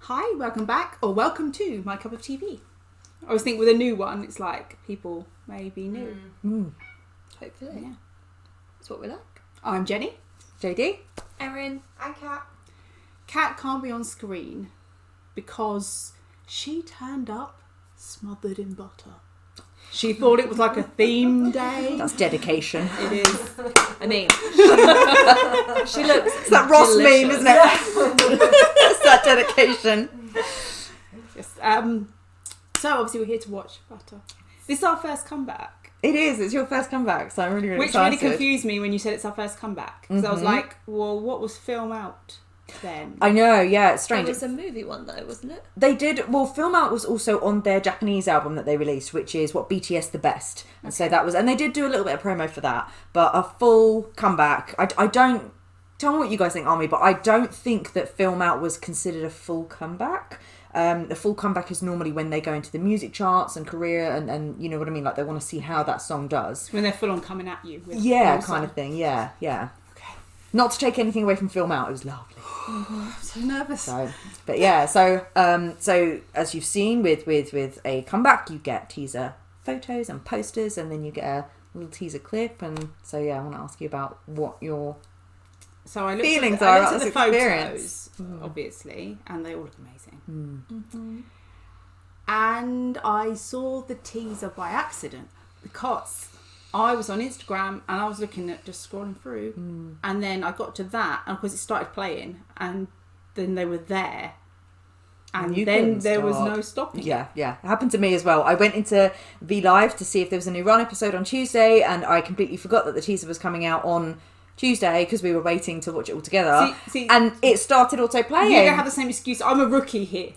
Hi, welcome back, or welcome to My Cup of TV. I always think with a new one, it's like people may be new. Hopefully. Yeah. That's what we like. I'm Jenny. JD? Erin. And Kat. Kat can't be on screen because she turned up smothered in butter. She thought it was like a theme day. That's dedication. It is. I mean, she looks. It's that Ross meme, isn't it? It's that dedication. Yes. So obviously we're here to watch Butter. This is our first comeback. It is. It's your first comeback, so I'm really, really Which excited. really confused me when you said it's our first comeback. Because I was like, well, what was film out then? I know, yeah, it's It strange. was a movie one though, wasn't it? They did, well, Film Out was also on their Japanese album that they released, which is what BTS The Best. And so that was, and they did do a little bit of promo for that, but a full comeback. I don't, tell me what you guys think, Army, but I don't think that Film Out was considered a full comeback. The full comeback is normally when they go into the music charts and Korea and you know what I mean, like they want to see how that song does. When they're full on coming at you. With Yeah, no kind song. of thing, yeah. Okay. Not to take anything away from Film Out, it was lovely. I'm so nervous. So, but yeah, so as you've seen with a comeback, you get teaser photos and posters, and then you get a little teaser clip, and so yeah, I want to ask you about what your So I looked feelings at, I are looked about at the this experience. photos, obviously, and they all look amazing. And I saw the teaser by accident because I was on Instagram and I was looking at just scrolling through, and then I got to that, and of course it started playing, and then they were there, and you then couldn't there was stop. no stopping. Yeah, it happened to me as well. I went into V Live to see if there was a new Run episode on Tuesday, and I completely forgot that the teaser was coming out on Tuesday because we were waiting to watch it all together. See, and it started auto playing. you don't have the same excuse. I'm a rookie here.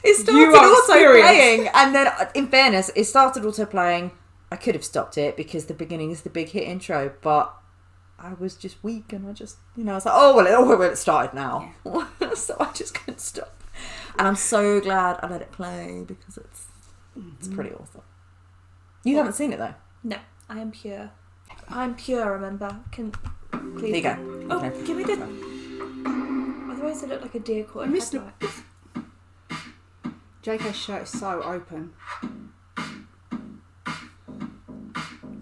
It started You are auto experienced. playing, and then in fairness, it started auto playing. I could have stopped it because the beginning is the big hit intro, but I was just weak, and I just, I was like, oh well, it started now, so I just couldn't stop. And I'm so glad I let it play because it's pretty awesome. You haven't seen it though. No, I am pure. I'm pure. Remember? Can please? There you go. Oh, Okay. give me the. Otherwise, I look like a deer caught in missed it. headlights. JK's shirt is so open.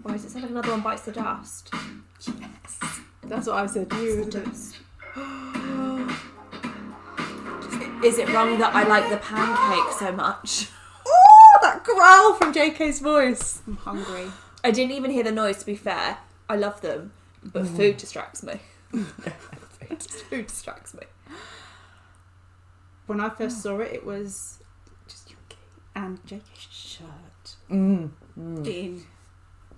Why does it sound like another one bites the dust? Yes. That's what I said. You would do. Is it wrong that I like the pancake so much? Oh, that growl from JK's voice. I'm hungry. I didn't even hear the noise. To be fair, I love them, but food distracts me. Food distracts me. When I first saw it, it was just Yuki and JK's shirt. In.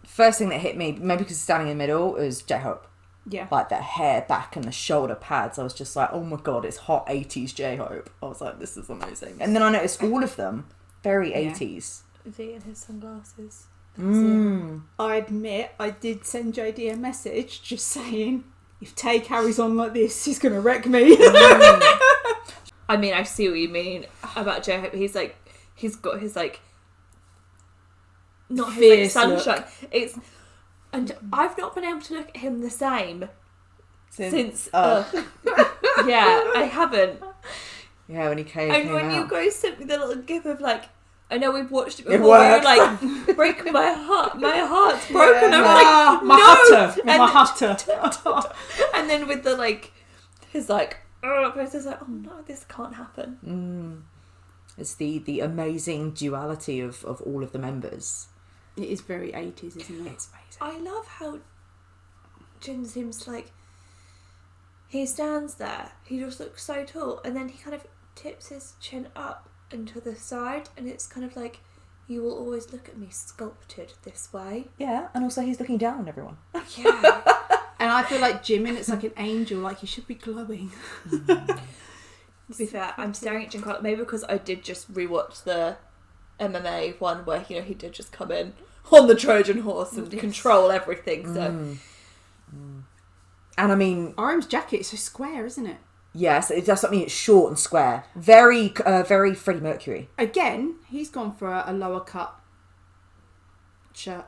First thing that hit me, maybe because standing in the middle, was J-Hope. Yeah. Like the hair back and the shoulder pads. I was just like, oh my god, it's hot 80s J-Hope. I was like, this is amazing. And then I noticed all of them, very 80s. V and his sunglasses. I admit I did send JD a message just saying, if Tay carries on like this, he's going to wreck me. I mean, I see what you mean about J-Hope. He's got his not his Fierce sunshine. And I've not been able to look at him the same since yeah, I haven't. Yeah, when he came And when out. you guys sent me the little gif of I know we've watched it It before. You're worked. break my heart. My heart's broken. Yeah. I'm my no. hutter. My hutter. And then with the his face, I was like, oh no, this can't happen. It's the amazing duality of all of the members. It is very 80s, isn't it? It's amazing. I love how Jin seems like he stands there. He just looks so tall, and then he kind of tips his chin up and to the side, and it's kind of like, you will always look at me sculpted this way. Yeah, and also he's looking down on everyone. Yeah. And I feel like Jimin, it's like an angel, like he should be glowing. To be fair, I'm staring at Jin Carlo, maybe because I did just rewatch the MMA one where he did just come in on the Trojan horse and control everything. So And I mean, RM's jacket is so square, isn't it? yes, it does something. It's short and square, very Freddie Mercury. Again, he's gone for a lower cut shirt.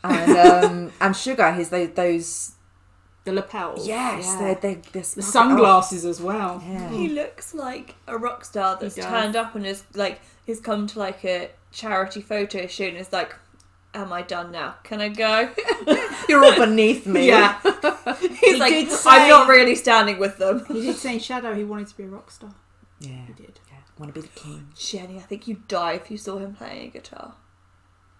And Sugar, his those The lapels. Yes, yeah. they're the sunglasses as well. Yeah. He looks like a rock star that's turned up and he's come to like a charity photo shoot and is like, am I done now? Can I go? You're all beneath me. Yeah. He's like, I'm not really standing with them. He did say in Shadow he wanted to be a rock star. Yeah. He did. Yeah. Want to be the king. Jenny, I think you'd die if you saw him playing a guitar.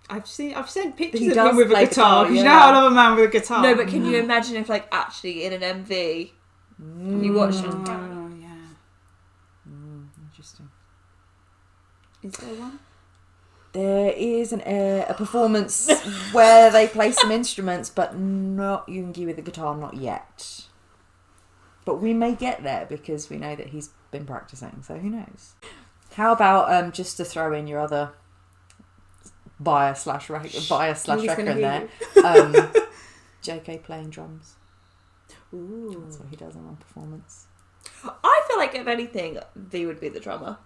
I've sent pictures He of does him with a play guitar. guitar, You know how I love a man with a guitar. No, but can you imagine if like actually in an MV you watch him? Oh, yeah. Interesting. Is there one? There is a performance where they play some instruments, but not Yoongi with the guitar, not yet. But we may get there because we know that he's been practicing, so who knows? How about just to throw in your other bias slash record in there? JK playing drums. Ooh. That's what he does in one performance. I feel like if anything, V would be the drummer.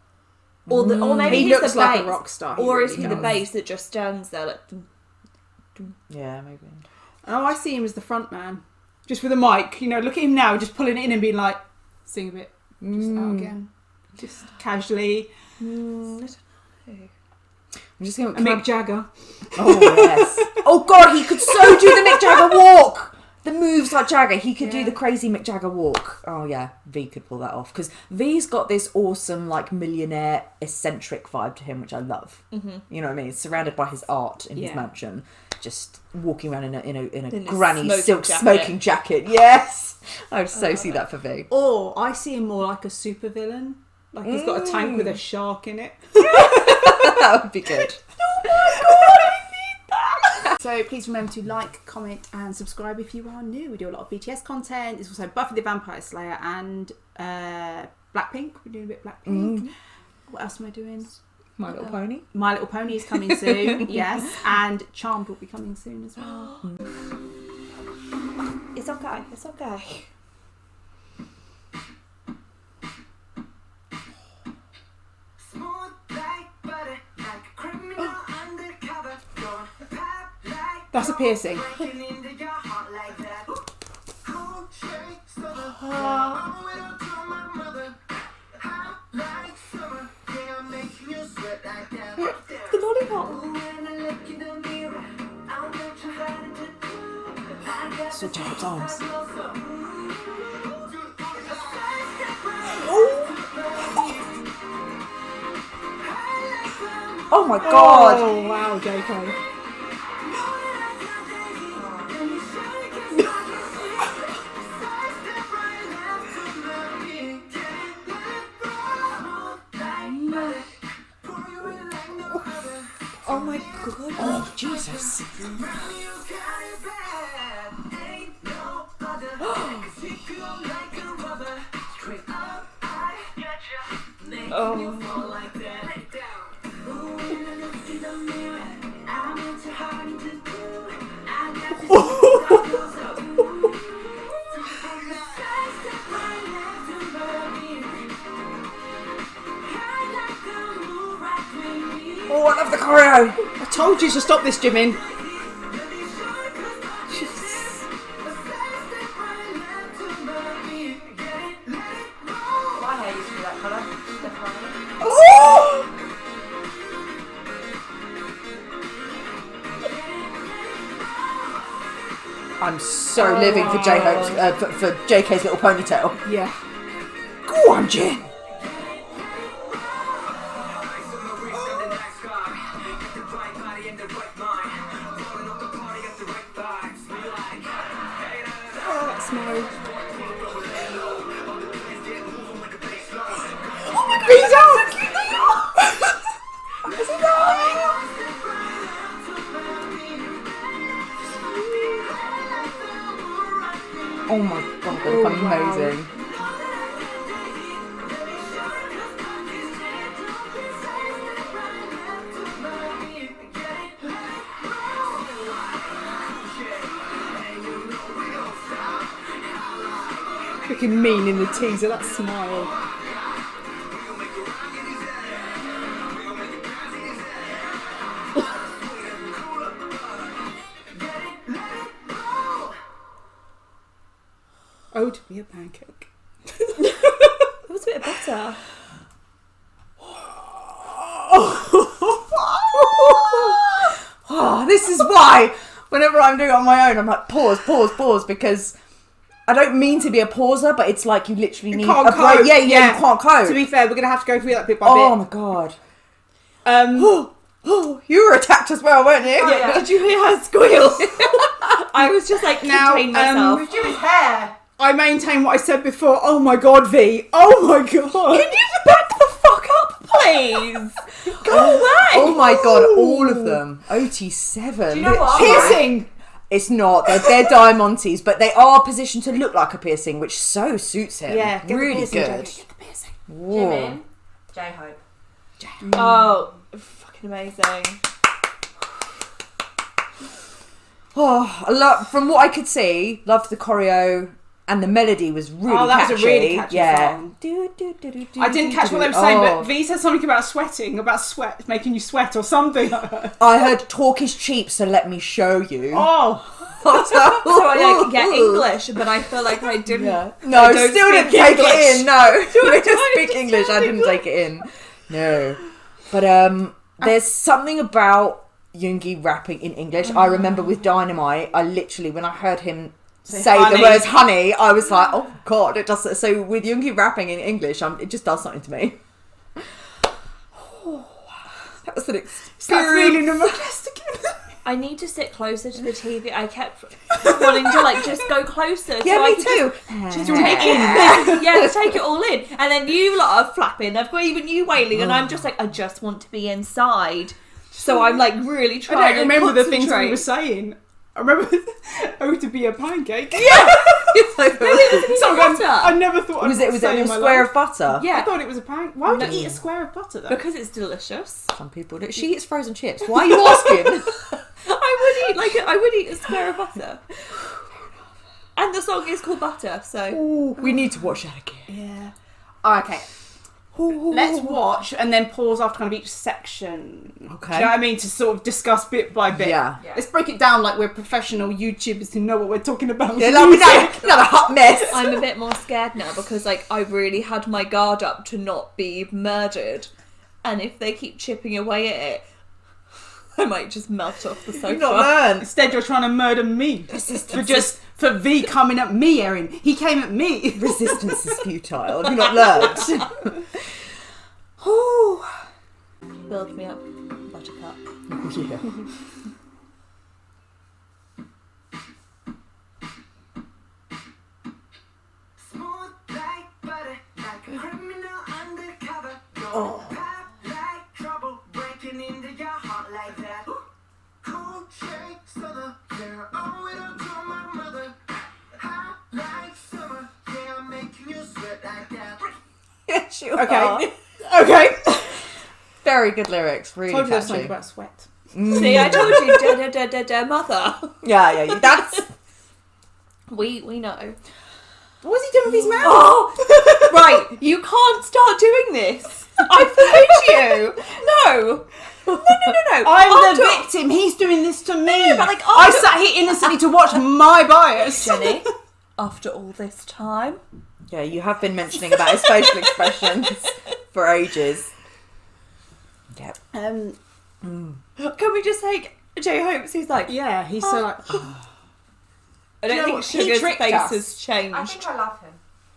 Or maybe He he's looks the like bass. a rock star. Or is really he the does. bass that just stands there like... Yeah, maybe. Oh, I see him as the front man. Just with a mic. You know, look at him now, just pulling it in and being like, sing a bit. Just out again. Just casually. I don't know. I'm just going A Mick Jagger. Oh yes. Oh god, he could so do the Mick Jagger walk. The moves like Jagger, he could do the crazy Mick Jagger walk. Oh yeah, V could pull that off because V's got this awesome like millionaire eccentric vibe to him, which I love. Mm-hmm. You know what I mean? He's surrounded by his art in his mansion, just walking around in a granny silk smoking jacket. Yes, I would so see that for V. Or I see him more like a super villain. Like he's got a tank with a shark in it. That would be good. Oh my god, I need that! So please remember to like, comment and subscribe if you are new. We do a lot of BTS content. There's also Buffy the Vampire Slayer and Blackpink. We're doing a bit of Blackpink. What else am I doing? My Little Pony. My Little Pony is coming soon, yes. And Charmed will be coming soon as well. It's okay, it's okay. That's a piercing. The lollipop. So Jacob's arms. Oh my god! Oh wow, JK. Oh my god. Oh Jesus! Oh, I love the choreo! I told you to stop this, Jimin. My hair used to be that colour. I'm so living for J-Hope's, for JK's little ponytail. Yeah. Go on, Jin! Oh, that smile. He's out! So cute they are! Is he there? Oh my god, they look amazing. Looking mean in the teaser, that smile. Oh, to be a pancake. It was a bit of butter. Oh, this is why whenever I'm doing it on my own, I'm like, pause, because I don't mean to be a pauser, but it's like you literally need can't a break. cope. Yeah, you can't cope. To be fair, we're going to have to go through that bit by Oh bit. my god. Um, You were attacked as well, weren't you? Yeah. Did you hear her squeal? I was just like Now, containing myself. Jimmy's hair. I maintain what I said before. Oh my god, V. Oh my god. Can you back the fuck up, please? Go away. Oh my god, all of them. OT7. Do you know what? Piercing. It's not. They're diamantes, but they are positioned to look like a piercing, which so suits him. Yeah, get the really piercing, good. Jackie, get the piercing. Whoa. Jimin, J-Hope. Oh, fucking amazing. Oh, I love, from what I could see, loved the choreo and the melody was really catchy. Oh, that was a really catchy song. Yeah. I didn't catch what they were saying, but V said something about sweat, making you sweat or something. I heard talk is cheap, so let me show you. Oh. So I like get English, but I feel like I didn't. Yeah. No, I don't still didn't speak take English. it in. No, I don't speak English. I didn't take it in. No, but there's something about Yoongi rapping in English. I remember with Dynamite, I literally when I heard him say honey. the words honey, I was like, oh god, it does. So with Yoongi rapping in English, it just does something to me. That was an experience. I need to sit closer to the TV. I kept wanting to like just go closer. Yeah, so I me could too. Just take it, yeah, take it all in, and then you lot are flapping. I've got even you wailing, and I'm just like, I just want to be inside. So I'm like really I trying. don't remember to the things we concentrate. were saying. I remember, oh, to be a pancake. Yeah. butter. I never thought I'd Was it say a in my square life. of butter? Yeah, I thought it was a pancake. Why would No. you eat a square of butter though? because it's delicious. Some people do. She eats frozen chips. Why are you asking? I would eat a square of butter. And the song is called Butter, so Ooh. We need to watch that again. Yeah. Oh, okay. Let's watch and then pause after kind of each section. Okay. Do you know what I mean? To sort of discuss bit by bit. Yeah. Let's break it down like we're professional YouTubers who know what we're talking about. Yeah, let me know. Not a hot mess. I'm a bit more scared now because like I really had my guard up to not be murdered, and if they keep chipping away at it, I might just melt off the sofa. You've not learned. Instead, you're trying to murder me. For V coming at me, Erin. He came at me. Resistance is futile. Have you not learned? Build me up, buttercup. Yeah. Smooth like butter, like a criminal undercover. Oh. Pop like trouble, breaking into your heart like that. Cool shake, stunner, yeah, owe it up to my mother. Hot like summer, yeah, I'm making you sweat like that. Yes, you Okay. are. Okay. Very good lyrics. Really Told you there was catchy. something about sweat. See, I told you, mother. Yeah. That's. We know. What was he doing with his mouth? Oh, right. You can't start doing this. I forbid you. No. I'm the victim. He's doing this to me. Yeah, but like, I after- sat here innocently to watch my bias. Jenny, after all this time. Yeah, you have been mentioning about his facial expressions for ages. Yep. Can we just take J-Hope's who's like, Yeah, he's so like. I Do don't you know think what? He Sugar's tricked face us. has changed. I think I love him.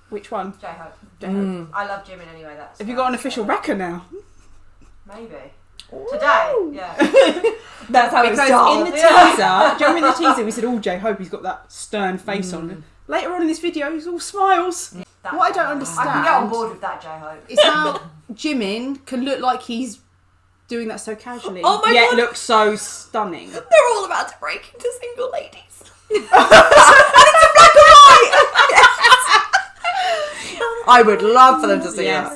Which one? J-Hope. Mm. I love Jimin anyway. That's Have you got an official record now? Maybe. Today, yeah. That's how it Because started. in the teaser, do you remember in the teaser we said, "Oh, J-Hope, he's got that stern face on." Later on in this video, he's all smiles. That's What I don't fine. understand- I can get on board with that, J-Hope. It's how Jimin can look like he's doing that so casually, Oh my yet God. looks so stunning. They're all about to break into single ladies. I would love for them to see Yes.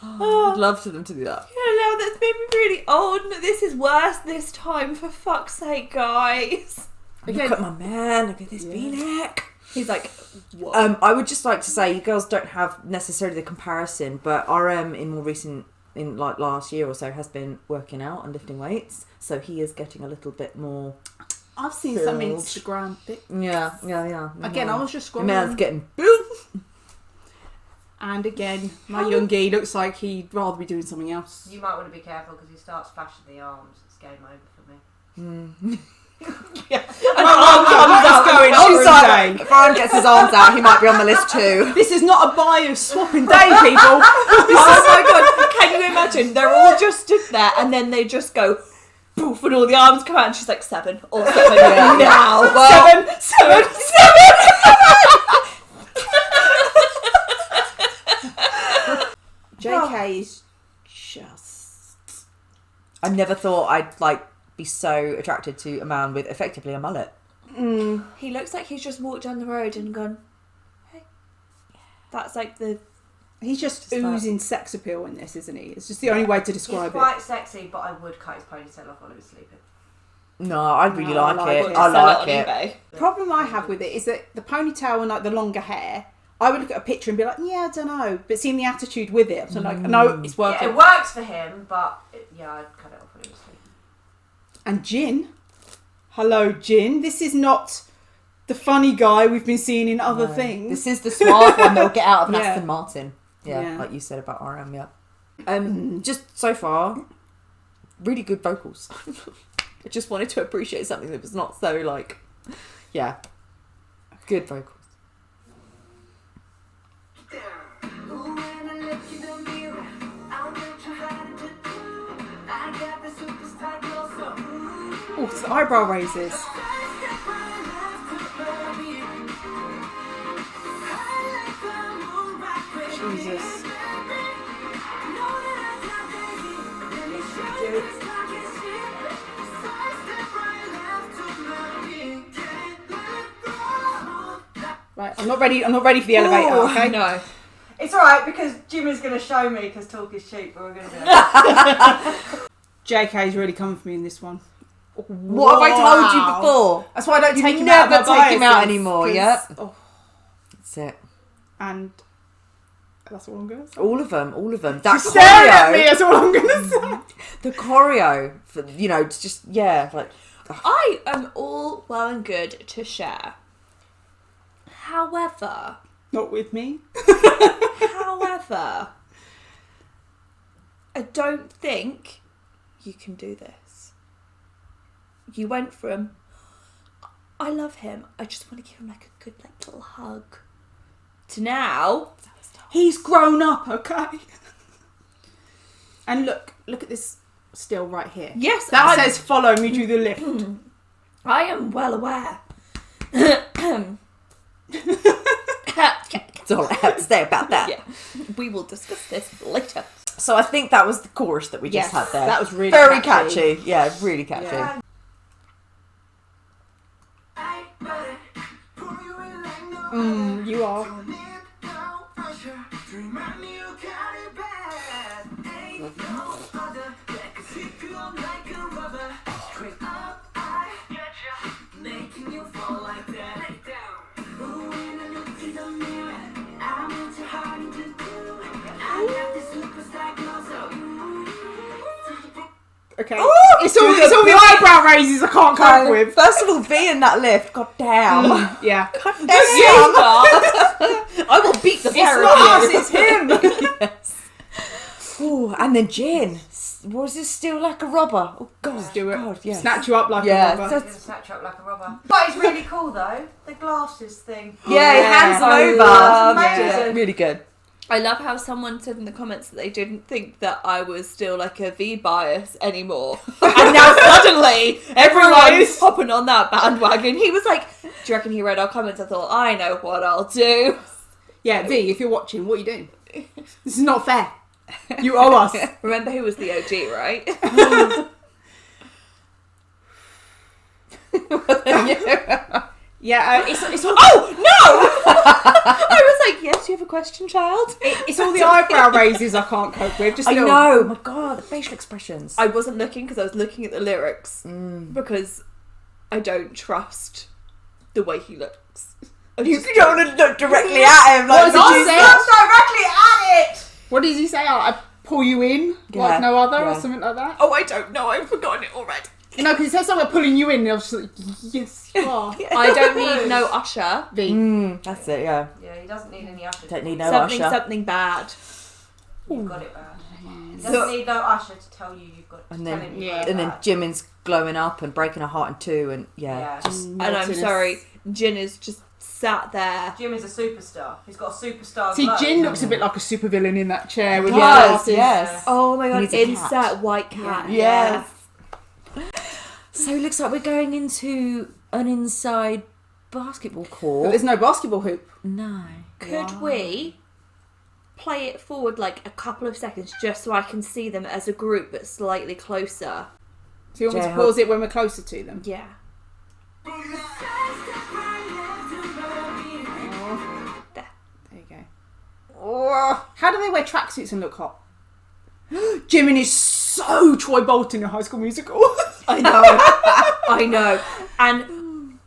that. I would love for them to do that. Yeah, no, that's made me really old. This is worse this time, for fuck's sake, guys. Again, Look at my man. Look at this V-neck. He's like, what? I would just like to say, you girls don't have necessarily the comparison, but RM in last year or so has been working out and lifting weights, so he is getting a little bit more I've seen some Filled. Instagram pic. Yeah. Again, I was just Your man's scrolling. getting boom. And again, my youngie looks like he'd rather be doing something else. You might want to be careful because he starts flashing the arms. It's game over for me. What's going on today? If Aaron gets his arms out, he might be on the list too. This is not a bios swapping day, people. Oh my god, can you imagine? They're all just stood there and then they just go poof and all the arms come out and she's like 7 or 7 now. Well, 7. JK is just... I never thought I'd like be so attracted to a man with effectively a mullet. He looks like he's just walked down the road and gone, hey. That's like the... He's just that. oozing sex appeal in this, isn't he? It's just the only way to He's describe it. quite sexy, but I would cut his ponytail off while he was sleeping. No, I really No, I like like it. it. I Sell like on it. eBay. The problem I have with it is that the ponytail and like the longer hair, I would look at a picture and be like, yeah, I don't know. But seeing the attitude with it, I'm like, no, it's Yeah, working. it works for him, but I'd cut it off when he was sleeping. And Jin. Hello, Jin. This is not the funny guy we've been seeing in other things. This is the suave one they'll get out of an Yeah. Aston Martin. Yeah, Yeah. like you said about RM, yeah. Just so far, really good vocals. I just wanted to appreciate something that was not so like, yeah, good vocals. Ooh, when I look in the mirror, I'm not too hard to do. I got the superstar glow, so ooh. Oh, the eyebrow raises. Jesus. Right, I'm not ready for the elevator, okay? No. It's alright because Jimmy's going to show me because talk is cheap, but we're going to do it. JK's really coming for me in this one. What have I told you before? That's why I don't You take him out. never of my take him out biases, anymore, 'cause- yep. Oh, That's it. and that's all I'm going to say. All of them. That She's staring at me, choreo, that's all I'm going to say. the choreo, for, it's just, yeah, like, I am all well and good to share. However, Not with me. I don't think you can do this. You went from, I love him, I just want to give him like a good like little hug, to now, He's grown up, okay? And look at this still right here. yes, That says follow me to the lift. I am well aware. that's all I have to say about that. Yeah, we will discuss this later. So I think that was the chorus that we just had there. That was really very catchy. Yeah, really catchy. Yeah. You are. Making you fall like that. Lay down. Ooh, when I look in the mirror, I'm into hard to do. I got this superstar glow, so Okay. It's all the eyebrow raises I can't cope with. First of all, be in that lift. God damn. Yeah. God damn. I will beat the It's pair not of you. us, it's him. Yes. Ooh, and then Jin. Was this still like a robber? Oh God. Let's do it. God, yeah. Snatch you up like Yeah, a rubber. He's going to snatch you up like a robber. But it's really cool though. The glasses thing. Yeah, he hands them I over. love Yeah, it. really good. I love how someone said in the comments that they didn't think that I was still like a V bias anymore. And now suddenly everyone's is. hopping on that bandwagon. He was like, do you reckon he read our comments? I thought, I know what I'll do. Yeah, V, if you're watching, what are you doing? This is not fair. You owe us. Remember who was the OG, right? Yeah, it's all Oh, no! I was like, yes, you have a question, child? it's all the eyebrow raises I can't cope with. Just I little, know. My God, the facial expressions. I wasn't looking because I was looking at the lyrics Mm. because I don't trust the way he looks. You don't want to look directly at him. Like, What does he you say? Look directly at it! What does he say? I pull you in Yeah, like no other yeah. or something like that? Oh, I don't know. I've forgotten it already. You know, because it says something about pulling you in, and I was just like, yes, you are. I don't need no usher. That's it, yeah. Yeah, he doesn't need any usher. Don't need no Something, usher. something bad. You've got it bad. He doesn't need no usher to tell you you've got. And tell then, him you've yeah. got it and then bad. Jimin's glowing up and breaking her heart in two, and just And I'm sorry, Jin is just sat there. Jim is a superstar. He's got a superstar. See, glow. Jin looks a bit like a supervillain in that chair with Yes, the glasses. yes. Oh my god, He's a insert cat. white cat. Yes. So it looks like we're going into an inside basketball But court. there's no basketball hoop. No. Could we play it forward like a couple of seconds just so I can see them as a group but slightly closer? So you want me to J-Hope. pause it when we're closer to them? Yeah. There you go. How do they wear tracksuits and look hot? Jimin is so Troy Bolton in High School Musical. I know. I know. And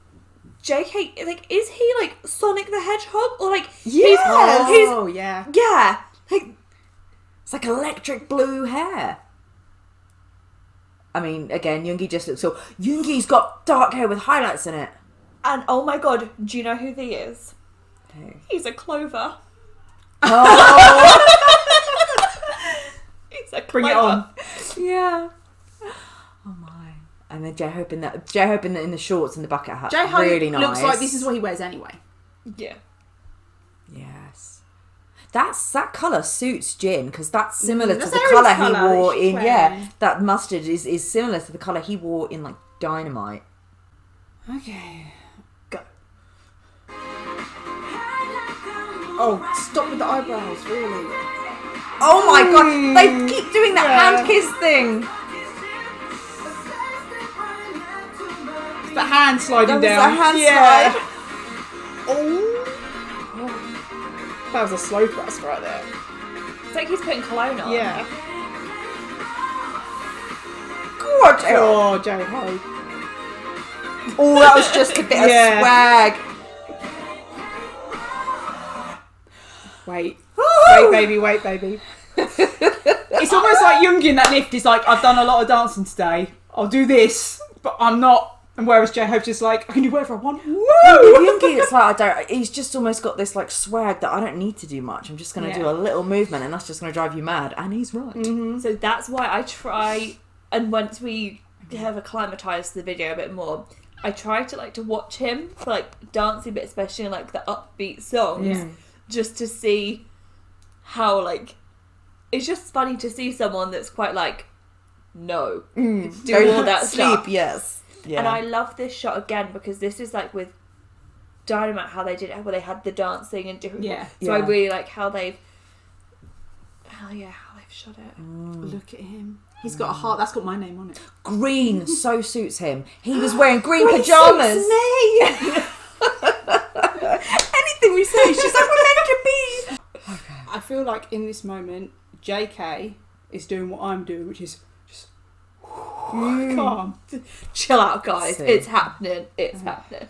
JK, like, is he like Sonic the Hedgehog? Or like, he's, Oh, yeah. yeah. Like, It's like electric blue hair. I mean, again, Yoongi just looks so... Yoongi's got dark hair with highlights in it. and oh my god, do you know who he is? Who? He's a clover. Oh, He's a clover. Bring it on. yeah. Oh my. And then J-Hope in the shorts and the bucket hat. J-Hope really nice. looks like this is what he wears anyway. Yeah. Yes. That colour suits Jin, because that's similar to That's the Erin's colour he colour wore that she's in... wearing. Yeah, that mustard is similar to the colour he wore in, like, Dynamite. Okay. Go. Oh, stop with the eyebrows, really. Oh my god, they keep doing that hand kiss thing. It's the hand sliding That was down. a hand yeah. slide. Oh. That was a slow thrust right there. It's like he's putting cologne on. Yeah. Gorgeous. Oh, J-Hope. Oh, that was just a bit Yeah. of swag. Wait. Wait, baby, wait, baby. It's almost like Yoongi in that lift is like, I've done a lot of dancing today. I'll do this, but I'm not. And whereas J-Hope's just like, I can do whatever I want. Woo! Yoongi, it's like, he's just almost got this like swag that I don't need to do much. I'm just going to do a little movement and that's just going to drive you mad. And he's right. Mm-hmm. So that's why I try, and once we have acclimatized to the video a bit more, I try to like to watch him for like dancing bits, especially in like the upbeat songs, just to see how like it's just funny to see someone that's quite like do all that Sleep, stuff. yes. Yeah. And I love this shot again because this is like with Dynamite how they did it, where they had the dancing and different. Yeah. So I really like how they've shot it. Look at him. He's got a heart. That's got my name on it. Green so suits him. He was wearing green pajamas. me. Anything we say, she's like, we're meant to be. I feel like in this moment, JK is doing what I'm doing, which is just calm. Chill out, guys. See. It's happening. It's happening.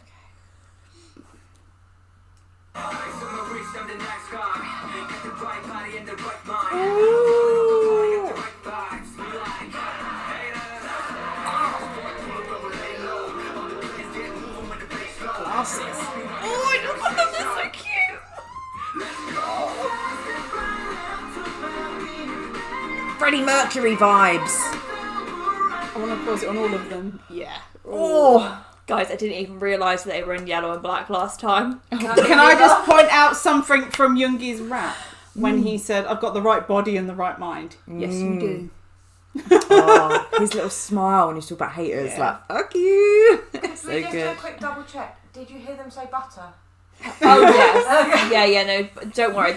Glasses. Oh, I just thought that was so cute. Freddie Mercury vibes. I want to pause it on all of them. Yeah. Oh. Guys, I didn't even realise that they were in yellow and black last time. Can I just point out something from Yoongi's rap when he said, "I've got the right body and the right mind"? Yes, you do. Oh, his little smile when he's talking about haters, like, fuck you. So Can we just do a good. quick double check? Did you hear them say butter? Oh yes, yeah, no, don't worry.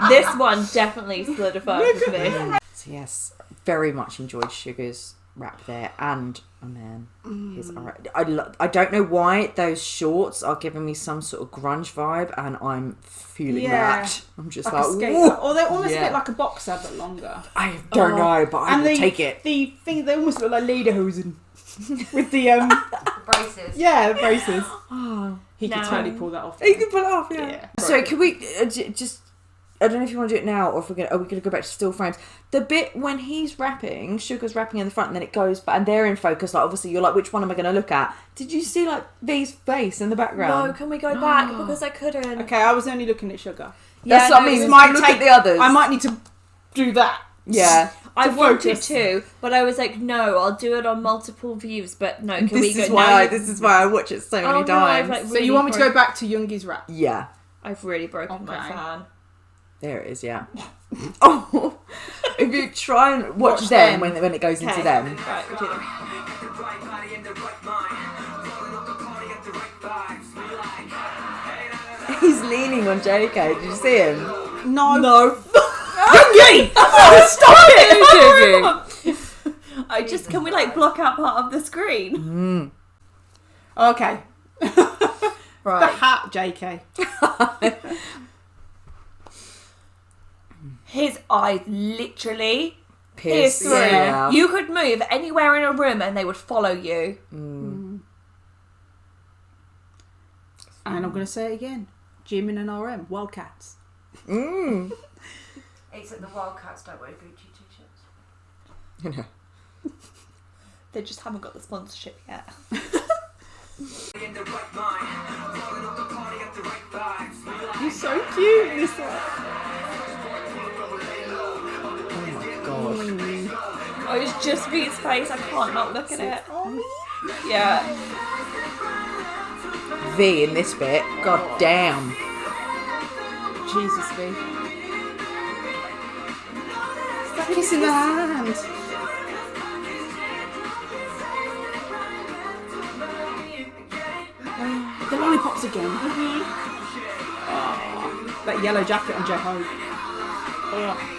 This one definitely solidified with me. So yes, very much enjoyed Sugar's rap there, and man, he's alright. I don't know why those shorts are giving me some sort of grunge vibe, and I'm feeling that. I'm just Like a like, skater. "Woo." Or they're almost a Yeah. bit like a boxer but longer. I don't know, but I will take it. The thing, they almost look like lederhosen with the The braces. yeah, the braces. Oh, He could No. totally pull that off. you can pull it off, yeah. So can we just I don't know if you want to do it now or if we're gonna go back to still frames. The bit when he's rapping, Sugar's rapping in the front, and then it goes back, and they're in focus. Like obviously, you're like, which one am I going to look at? Did you see like V's face in the background? No, can we go back because I couldn't. Okay, I was only looking at Sugar. That's what I mean. Look at the others. I might need to do that. Yeah. I wanted focus. to, but I was like, no, I'll do it on multiple views. But no, can we go? This is why I watch it so many times. Like, So really you want me to go back to Youngi's rap? Yeah. I've really broken my Okay. fan. There it is. Yeah. Oh, if you try and watch them when it goes into them. Right, we'll do them. He's leaning on JK. Did you see him? No. Youngie! Stop it! Can we like block out part of the screen? Okay. The Right. hat, JK. His eyes literally Pierce pierce through. yeah. You could move anywhere in a room and they would follow you. And I'm going to say it again. Jimin and RM, Wildcats. Except the Wildcats don't wear Gucci t-shirts. They just haven't got the sponsorship yet. He's so cute, this one. God. Oh, it's just V's face. I can't not look at it. Yeah. V in this bit. God damn. Jesus, V. Stop kissing the hand. The lollipops again. Oh, that yellow jacket on J-Hope. Oh.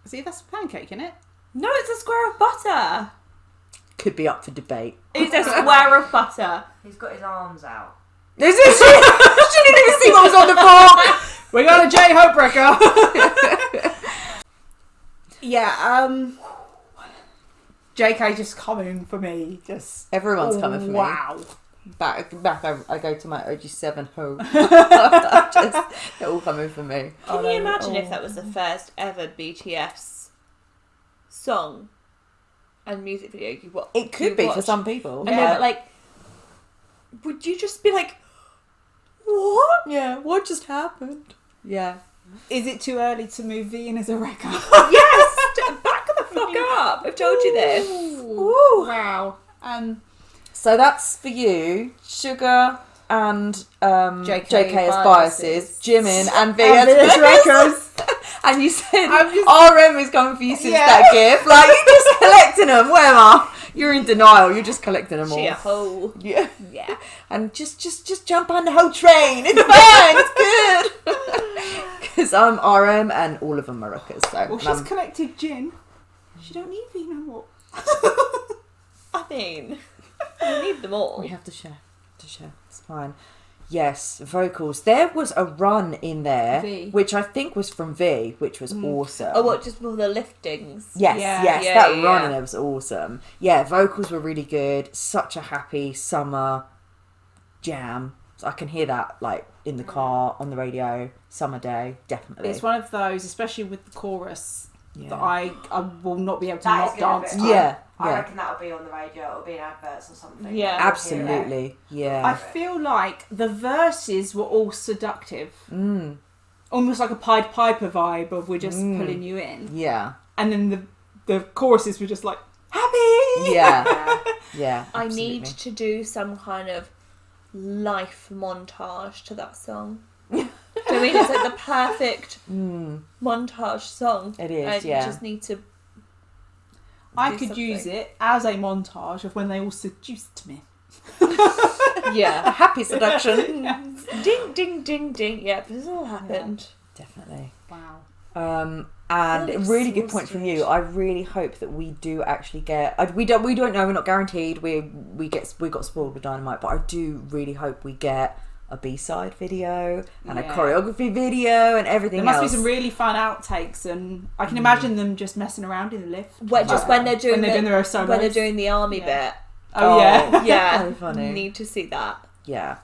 See, that's a pancake, isn't it? No, it's a square of butter. Could be up for debate. It's a square of butter. He's got his arms out. This is she didn't even see what was on the fork. We got a J-Hope record. Yeah, JK just coming for me. Just Everyone's coming for me. Wow. Back. I go to my OG7 home. They're all coming for me. Can you imagine if that was the first ever BTS song and music video you watch? It could be for some people. I know, but like, would you just be like, what? Yeah. What just happened? Yeah. Is it too early to move V in as a record? Yes! Back the fuck up! I've told you this. Ooh. Wow. So that's for you, Sugar and JK as biases, Jimin and V as records. And you said RM is coming for you since that gift. Like, you're just collecting them. Whatever. You're in denial. You're just collecting them all. She a hoe. Yeah. Yeah. And just jump on the whole train. It's fine. It's good. Because I'm RM and all of them are rockers. So Well, she's collected gin. She don't need V no more. I mean, we need them all. we have to share. It's fine. Yes, vocals. There was a run in there, V. which I think was from V, which was awesome. Oh, what, just for the liftings? Yes, Yeah. yes, Yeah, that yeah, run yeah. in there was awesome. Yeah, vocals were really good. Such a happy summer jam. So I can hear that like in the car, on the radio, summer day, definitely. It's one of those, especially with the chorus, Yeah. that I will not be able to That not is gonna dance be- to. Yeah, I yeah, reckon that'll be on the radio. It'll be in adverts or something. Yeah. absolutely. I Yeah. feel like the verses were all seductive. Mm, Almost like a Pied Piper vibe of we're just pulling you in. yeah. And then the choruses were just like, happy! Yeah. Yeah. I absolutely. need to do some kind of life montage to that song. Do you know what I mean? It's like the perfect montage song. It is, I yeah. just need to. I do could something. use it as a montage of when they all seduced me. A Yeah. happy seduction. Ding, ding, ding, ding. Yeah, this all happened. Definitely. Wow. And I'm a really good point from you. I really hope that we do actually get. We don't know. We're not guaranteed. We got spoiled with Dynamite, but I do really hope we get a B-side video and a Yeah. choreography video and everything There must else. be some really fun outtakes, and I can imagine them just messing around in the lift. When they're doing their solos. when they're doing the army Yeah. bit. Oh yeah. Yeah, Very funny. need to see that. Yeah.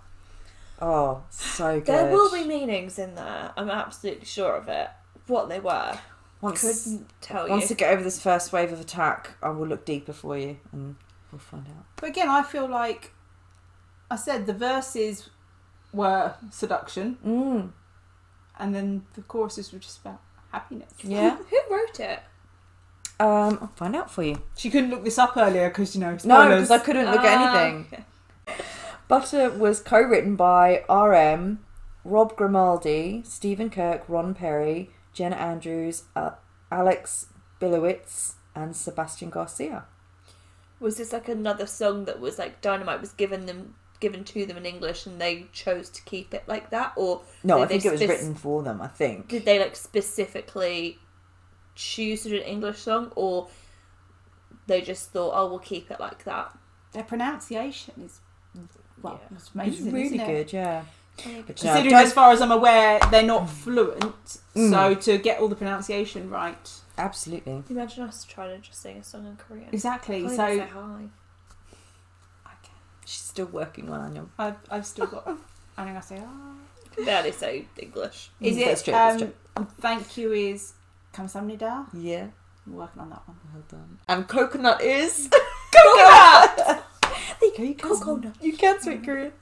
Oh, so good. There will be meanings in there. I'm absolutely sure of it. What they were, Once couldn't tell you. we get over this first wave of attack, I will look deeper for you and we'll find out. But again, I feel like I said the verses were seduction, and then the choruses were just about happiness. Yeah. Who wrote it? I'll find out for you. She couldn't look this up earlier because No, spoilers. because I couldn't look at anything. Okay. Butter was co-written by RM, Rob Grimaldi, Stephen Kirk, Ron Perry, Jenna Andrews, Alex Bilowitz, and Sebastian Garcia. Was this like another song that was like Dynamite was given to them in English and they chose to keep it like that, or No, did I think they it was written for them. I think. Did they like specifically choose to do an English song, or they just thought, oh, we'll keep it like that? Their pronunciation is it's It's amazing. really isn't it? good, yeah. But Considering, as far as I'm aware, they're not fluent, so to get all the pronunciation right. Absolutely. Imagine us trying to just sing a song in Korean. Exactly. Can't So even say hi. She's still working on it. I've still got. I think I say, Can barely say English. Is That's it? true, that's true. Thank you is kamsamnida. Yeah. I'm working on that one. Well done. And coconut is Coconut. There you go. You can, Coconut. you can speak Korean.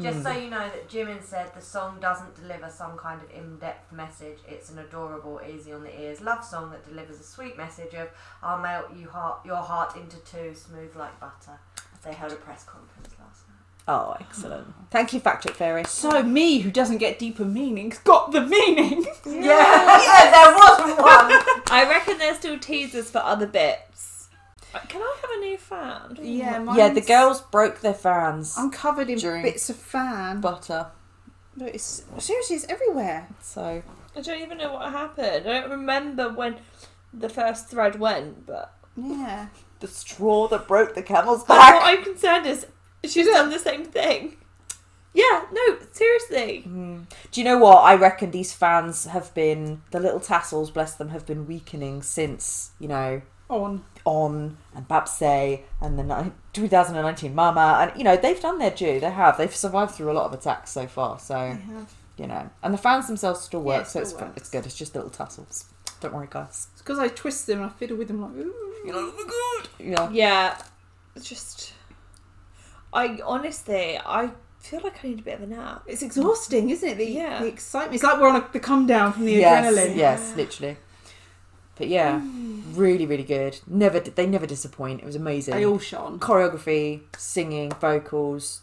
Just so you know that Jimin said the song doesn't deliver some kind of in-depth message. It's an adorable, easy on the ears love song that delivers a sweet message of "I'll melt your heart into two, smooth like butter." They held a press conference last night. Oh, excellent. Thank you, Fact Check Fairy. So me, who doesn't get deeper meanings, got the meaning. Yeah, there wasn't one. I reckon there's still teasers for other bits. Can I have a new fan? Yeah, the girls broke their fans. I'm covered in During bits of fan. butter. But it's seriously, it's everywhere. So I don't even know what happened. I don't remember when the first thread went, but Yeah. the straw that broke the camel's what back. I'm concerned is she's done the same thing. Yeah, no, seriously. Do you know what? I reckon these fans have been, the little tassels, bless them, have been weakening since, you know, On. and Babsay and the 2019 Mama, and you know they've done their due. They've survived through a lot of attacks so far. So I have. you know, and the fans themselves still work. Yeah, it so still works. it's good. It's just little tassels. Don't worry, guys. It's because I twist them and I fiddle with them like, ooh. You're like, oh my god. Yeah. Yeah, it's just. I honestly, I feel like I need a bit of a nap. It's exhausting, isn't it? Yeah. The excitement. It's like we're on the come down from the Yes, adrenaline. yes, literally. But yeah, really, really good. They never disappoint. It was amazing. They all shone. Choreography, singing, vocals,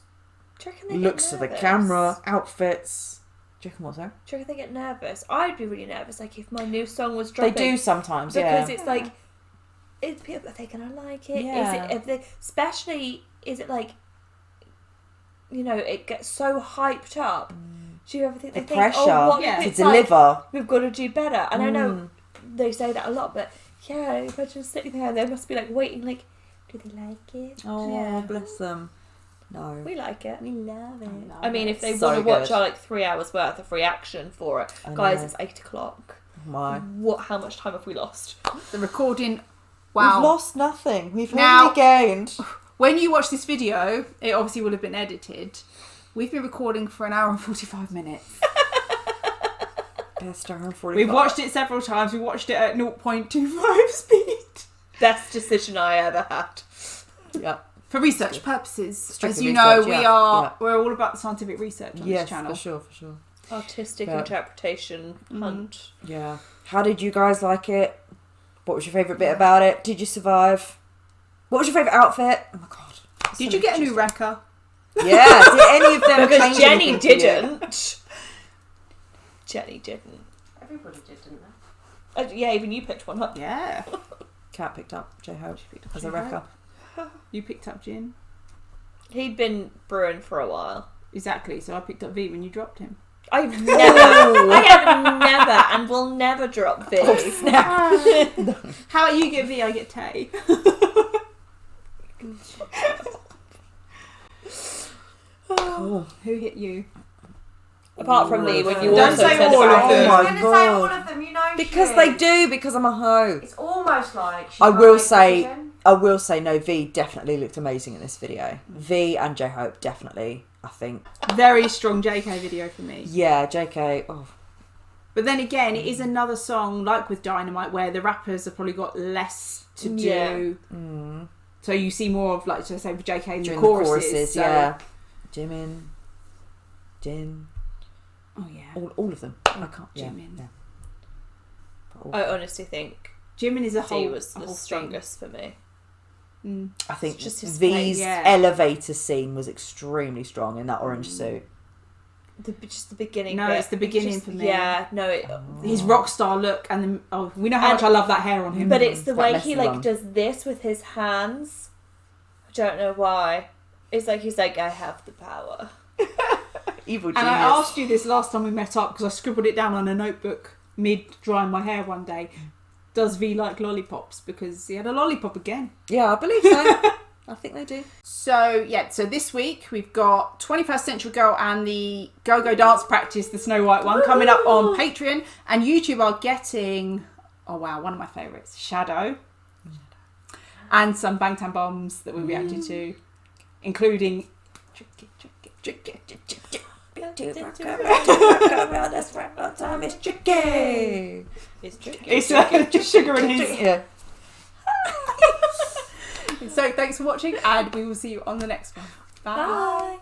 Do you reckon they looks get of the nervous? camera, outfits. Do you reckon what's that? Do you reckon they get nervous? I'd be really nervous, like if my new song was dropping. They do sometimes, because yeah. it's like, are they gonna like it? Yeah. Is it like, you know, it gets so hyped up. Do you ever think The they pressure think, oh, what Yeah. if to it's like, deliver. we've got to do better? And I know they say that a lot, but yeah, imagine sitting there and they must be like waiting, like, do they like it? Oh, Yeah. bless them. No. We like it. We love it. I mean, if they So want to watch good. our like 3 hours worth of reaction for it, I guys, know. it's 8:00. My. How much time have we lost? The recording. Wow. We've lost nothing. We've Now- only gained. When you watch this video, it obviously will have been edited. We've been recording for 1 hour and 45 minutes. Best hour and 45. We've watched it several times. We watched it at 0.25 speed. Best decision I ever had. Yeah. For research purposes. Strictly As you know, research, yeah. we're all about the scientific research on Yes, this channel. for sure. Artistic Yeah. interpretation hunt. Yeah. How did you guys like it? What was your favourite bit about it? Did you survive? What was your favourite outfit? Oh my god. Did you get a new wrecker? Yeah. Did any of them Because change Jenny anything for you? didn't. Jenny didn't. Everybody did, didn't they? Yeah, even you picked one up. Yeah. Cat picked up J-Hope as a J-Hope. wrecker. You picked up gin. He'd been brewing for a while. Exactly. So I picked up V when you dropped him. I have never, and will never drop V. How about you get V, I get Tay. Cool. Who hit you? Apart from me, when you Don't also say said all of about them. I Oh was my going to say all God. of them, you know. Because she they is. do, because I'm a hoe. It's almost like she I can't will make a say, decision. no, V definitely looked amazing in this video. V and J-Hope definitely, I think. Very strong JK video for me. Yeah, JK, oh. But then again, it is another song, like with Dynamite, where the rappers have probably got less to do. Yeah. So you see more of, like, just say, with JK in During the choruses. So- yeah. Jimin, Jin, Oh, yeah. all of them. I can't, Jimin. Yeah. I honestly think Jimin is a V whole... was a the whole strongest for me. thing. I think It's just his V's face. Yeah. elevator scene was extremely strong in that orange suit. Just the beginning. No, bit. it's the beginning for me. Yeah, no. His rock star look, and then, we know how much I love that hair on him. But it's the That way messy he like one. does this with his hands. I don't know why. It's like he's like, I have the power. Evil And genius. I asked you this last time we met up because I scribbled it down on a notebook mid drying my hair one day. Does V like lollipops? Because he had a lollipop again. Yeah, I believe so. I think they do. So this week we've got 21st Century Girl and the Go-Go Dance Practice, the Snow White one, coming up on Patreon. And YouTube are getting, oh wow, one of my favourites, Shadow. And some Bangtan Bombs that we reacted to, including Tricky. It's tricky. It's tricky. It's just sugar and his. Yeah. So thanks for watching, and we will see you on the next one. Bye. Bye.